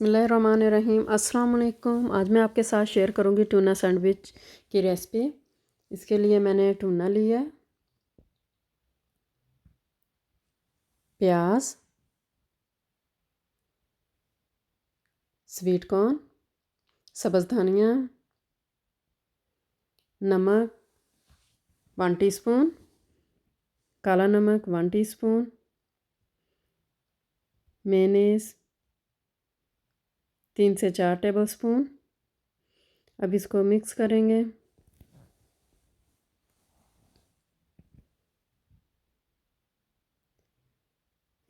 बिस्मिल्लाहिर्रहमानिर्रहीम। अस्सलाम वालेकुम। आज मैं आपके साथ शेयर करूंगी टूना सैंडविच की रेसिपी। इसके लिए मैंने टूना लिया, प्याज, स्वीट कॉर्न, सब्ज़ धनिया, नमक 1 टीस्पून, काला नमक 1 टीस्पून, मेयोनीज 3 से 4 टेबलस्पून। अब इसको मिक्स करेंगे।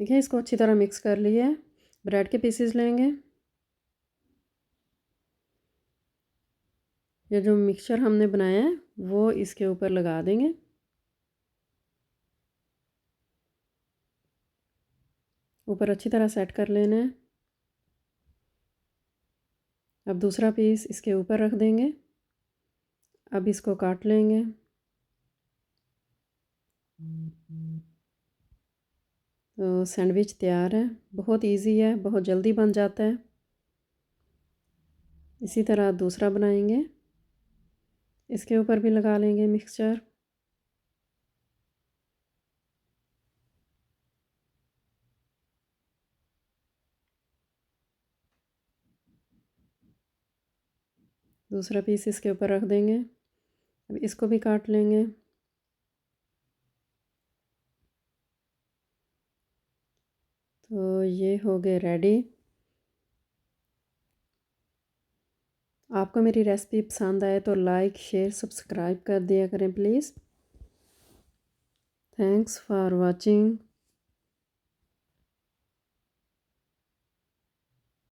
ठीक है, इसको अच्छी तरह मिक्स कर लिए। ब्रेड के पीसेस लेंगे। ये जो मिक्सचर हमने बनाया है वो इसके ऊपर लगा देंगे। ऊपर अच्छी तरह सेट कर लेना है। अब दूसरा पीस इसके ऊपर रख देंगे। अब इसको काट लेंगे। तो सैंडविच तैयार है। बहुत इजी है, बहुत जल्दी बन जाता है। इसी तरह दूसरा बनाएंगे। इसके ऊपर भी लगा लेंगे मिक्सचर। दूसरा पीस इसके ऊपर रख देंगे। अब इसको भी काट लेंगे। तो ये हो गए रेडी। आपको मेरी रेसिपी पसंद आए तो लाइक शेयर सब्सक्राइब कर दिया करें प्लीज़। Thanks for watching.